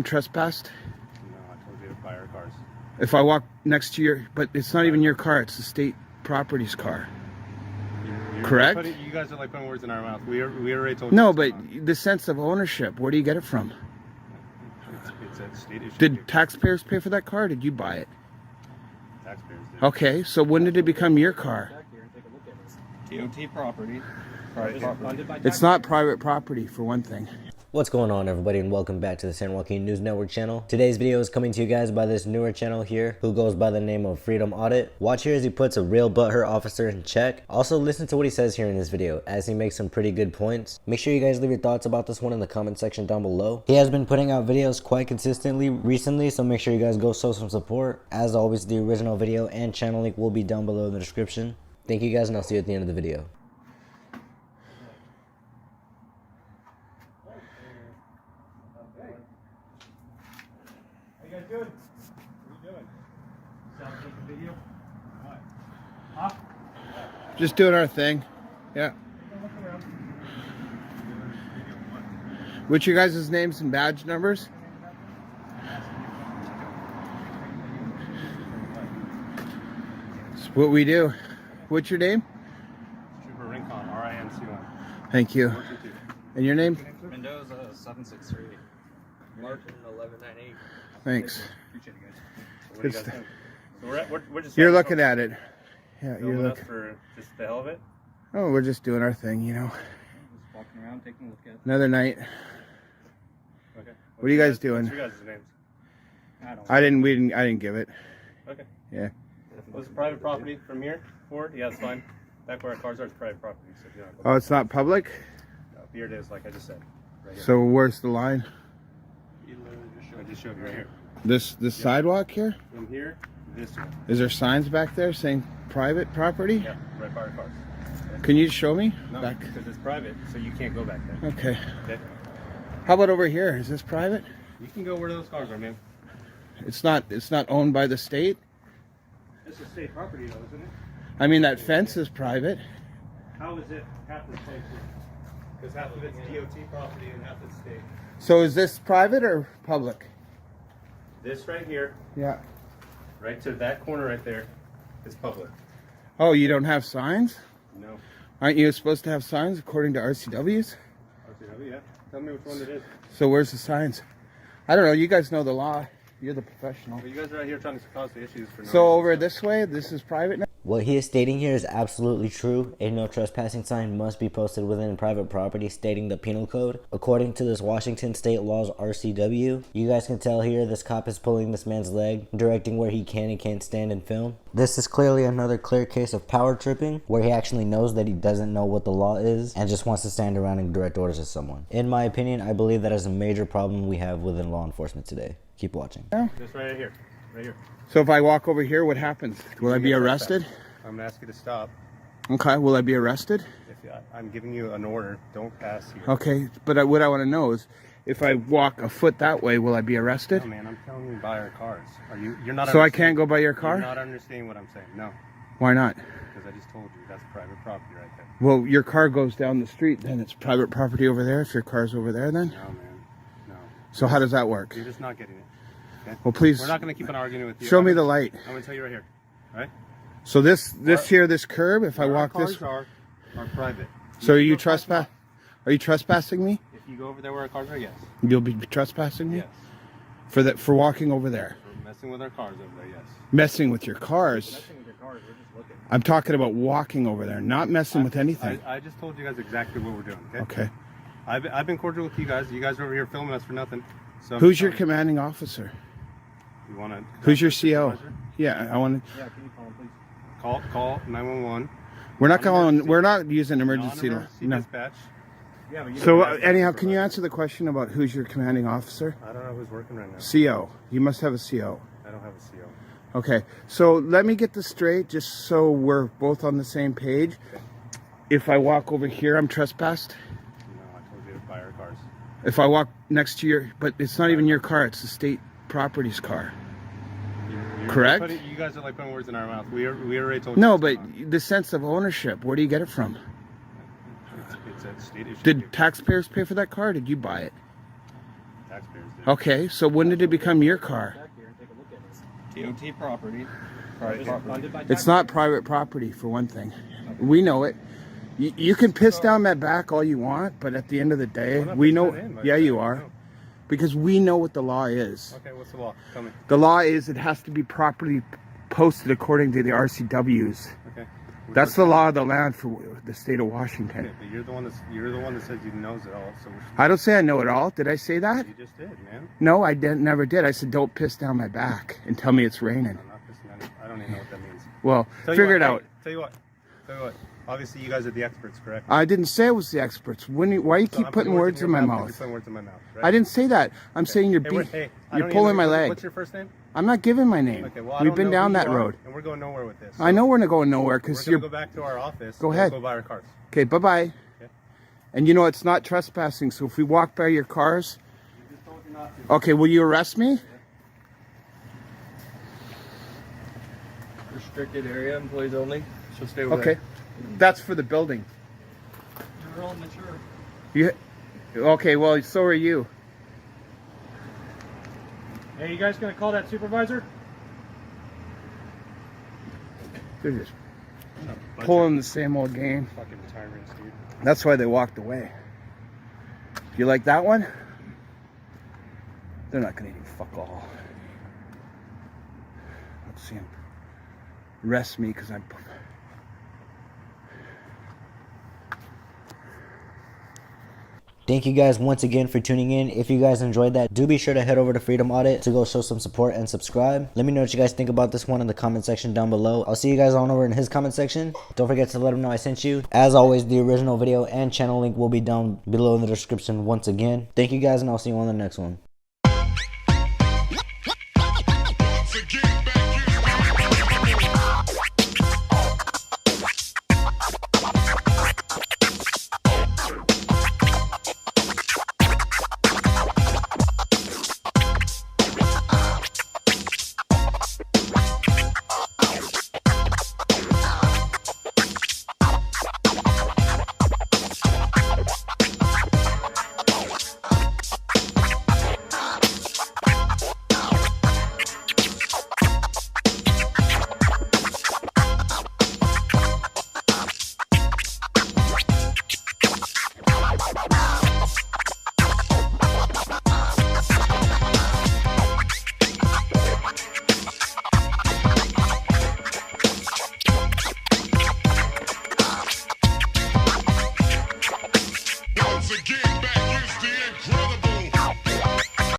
Trespassed? No, I told you to buy our cars. If I walk next to your, but it's not even your car, it's the state property's car. Correct? You guys are like putting words in our mouth. We already told you. No, but the sense of ownership, where do you get it from? It's a state issue. Did taxpayers pay for that car, or did you buy it? Taxpayers did. Okay, so when did it become your car? DOT property. Private property. It's not private property, for one thing. What's going on, everybody, and welcome back to the San Joaquin News Network channel. Today's video is coming to you guys by this newer channel here who goes by the name of Freedom Audit. Watch here as he puts a real butthurt officer in check. Also listen to what he says here in this video as he makes some pretty good points. Make sure you guys leave your thoughts about this one in the comment section down below. He has been putting out videos quite consistently recently, so make sure you guys go show some support. As always, the original video and channel link will be down below in the description. Thank you guys, and I'll see you at the end of the video. How you guys doing? What are you doing? Stop taking video? What? Huh? Just doing our thing. Yeah. Look around. What's your guys' names and badge numbers? It's what we do. What's your name? Trooper Rincon, RINC1. Thank you. And your name? Mendoza 763. Martin 1198. Thanks. Appreciate it, guys. So what do you guys think? So we're just You're looking at it. Yeah, you're filming us looking. for just the hell of it. Oh, we're just doing our thing, you know. Just walking around taking a look at it. Another night. Okay. What are you guys doing? What's your guys' names? I didn't give it. Okay. Yeah. Was it private property from here forward? Yeah, it's fine. Back where our cars are, it's private property. So you know, Oh, it's not public? here it is, like I just said. Right here. So where's the line? I just showed you right here. This sidewalk here? From here, this one. Is there signs back there saying private property? Yeah, right by our cars. Can you show me? No, Back. because it's private, so you can't go back there. Okay. Okay? How about over here? Is this private? You can go where those cars are, man. It's not owned by the state? This is state property, though, isn't it? I mean, that fence is private. How is it half the place? Because half of it's DOT property and half it's state. So is this private or public? This right here, Yeah. right to that corner right there, is public. Oh, you don't have signs? No. Aren't you supposed to have signs according to RCWs? RCW, yeah. Tell me which one it is. So where's the signs? I don't know. You guys know the law. You're the professional. Well, you guys are out here trying to cause the issues for no So reason, over this way, this is private now? What he is stating here is absolutely true. A no trespassing sign must be posted within private property stating the penal code. According to this Washington state law's RCW, you guys can tell here this cop is pulling this man's leg, directing where he can and can't stand and film. This is clearly another clear case of power tripping, where he actually knows that he doesn't know what the law is and just wants to stand around and direct orders to someone. In my opinion, I believe that is a major problem we have within law enforcement today. Keep watching. This right here. Right here. So if I walk over here, what happens? Will I be arrested? I'm going to ask you to stop. Okay, will I be arrested? I'm giving you an order. Don't pass here. Okay, but what I want to know is, if I walk a foot that way, will I be arrested? No, man, I'm telling you to buy our cars. You're not. So I can't go by your You're car? not understanding what I'm saying. No, Why not? because I just told you that's private property right there. Well, your car goes down the street, then it's private property over there. If your car's over there, then? No, man. No. So how does that work? You're just not getting it. Okay? Well, please We're not going to keep on arguing with you. show me the light. I'm going to tell you right here. All right? So this curb, if I Our walk cars this, are private. so are you Your car's not. Are you trespassing me? If you go over there where our cars are, yes. You'll be trespassing me Yes. for walking over there, For messing with our cars over there, yes. messing with your cars. Messing with your cars, we're just looking. I'm talking about walking over there, not messing with anything. I just told you guys exactly what we're doing, okay? Okay. I've been cordial with you guys. You guys are over here filming us for nothing. So I'm Who's your telling commanding officer? you want to? Who's your CO? Yeah, I want to. Yeah, can you call him, please? Call 911. We're not calling. We're not using emergency. Non-emergency No. dispatch. Yeah, but you So don't have anyhow, to can you provide- answer the question about who's your commanding officer? I don't know who's working right now. CO. You must have a CO. I don't have a CO. Okay. So let me get this straight, just so we're both on the same page. If I walk over here, I'm trespassed. No, I told you to buy our cars. If I walk next to your, but it's not even your car; it's the state property's car. You're Correct? you guys are like putting words in our mouth. We already told you. No, it's but not. the sense of ownership, where do you get it from? It's a state issue. Did taxpayers pay for that car? Or did you buy it? taxpayers did. Okay, so when did it become your car? Back here and take a look at it. DOT property. Private property. Funded by It's not private property, for one thing. We know it. You can piss down that back all you want, but at the end of the day, We're not we pissing know. it in, like Yeah, that, you are. no. Because we know what the law is. Okay, what's the law? Tell me. The law is it has to be properly posted according to the RCWs. Okay. That's the law of the land for the state of Washington. Okay, but you're the one that says you knows it all. So I don't say I know it all. Did I say that? you just did, man. No, I never did. I said don't piss down my back and tell me it's raining. I'm not pissing on it. I don't even know what that means. Well, Tell you figure what, it out. Tell you what. Obviously, you guys are the experts, correct? I didn't say it was the experts. Why you So keep I'm putting words in my You're mouth? putting words in my mouth, right? I didn't say that. I'm saying you're you're pulling my leg. What's your first name? I'm not giving my name. Okay, well, I We've don't been know down who you that are, road. and we're going nowhere with this. I know we're not going nowhere We're because gonna you're. go back to our office. Go and ahead. Go buy our cars. Okay, bye bye. Okay. And you know it's not trespassing. So if we walk by your cars, You just told you not to. okay, will you arrest me? Restricted area, employees only. So stay with Okay, that's for the building. You're all mature. You. Okay, well, so are you. Hey, you guys gonna call that supervisor? They're just pulling the same old game. Fucking tyrants, dude. That's why they walked away. You like that one? They're not gonna do fuck all. Let's see him arrest me because I'm. Thank you guys once again for tuning in. If you guys enjoyed that, do be sure to head over to Freedom Audit to go show some support and subscribe. Let me know what you guys think about this one in the comment section down below. I'll see you guys on over in his comment section. Don't forget to let him know I sent you. As always, the original video and channel link will be down below in the description once again. Thank you guys, and I'll see you on the next one. Forget